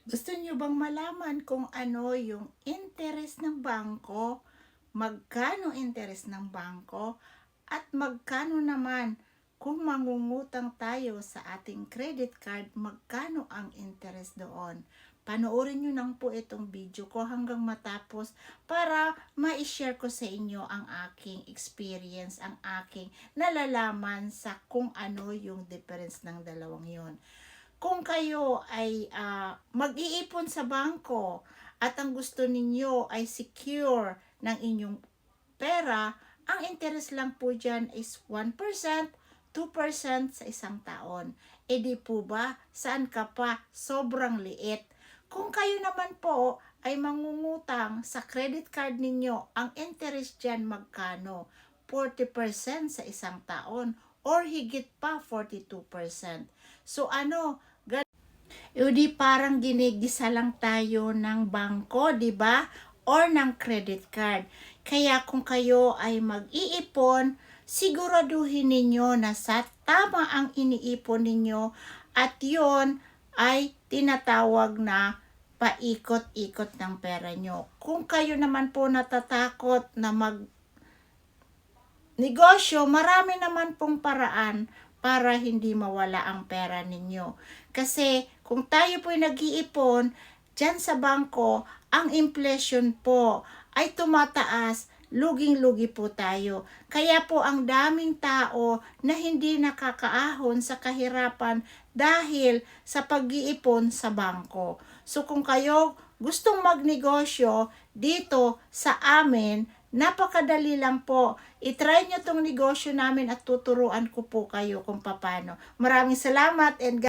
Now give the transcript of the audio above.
Gusto niyo bang malaman kung ano yung interest ng bangko? Magkano interest ng bangko? At magkano naman kung mangungutang tayo sa ating credit card, magkano ang interest doon? Panoorin nyo lang po itong video ko hanggang matapos para ma-share ko sa inyo ang aking experience, ang aking nalalaman sa kung ano yung difference ng dalawang yon. Kung kayo ay mag-iipon sa bangko at ang gusto ninyo ay secure ng inyong pera, ang interest lang po dyan is 1%, 2% sa isang taon. E di po ba, saan ka pa? Sobrang liit. Kung kayo naman po ay mangungutang sa credit card ninyo, ang interest dyan magkano? 40% sa isang taon or higit pa 42%. So ano, di parang ginigisa lang tayo ng bangko, di ba? Or ng credit card. Kaya kung kayo ay mag-iipon, siguraduhin ninyo na sa tama ang iniipon ninyo at yon ay tinatawag na paikot-ikot ng pera nyo. Kung kayo naman po natatakot na negosyo, marami naman pong paraan para hindi mawala ang pera ninyo. Kasi kung tayo po'y nag-iipon, dyan sa bangko, ang inflation po ay tumataas, luging-lugi po tayo. Kaya po ang daming tao na hindi nakakaahon sa kahirapan dahil sa pag-iipon sa bangko. So kung kayo gustong magnegosyo dito sa amin, napakadali lang po. I-try nyo tong negosyo namin at tuturuan ko po kayo kung paano. Maraming salamat and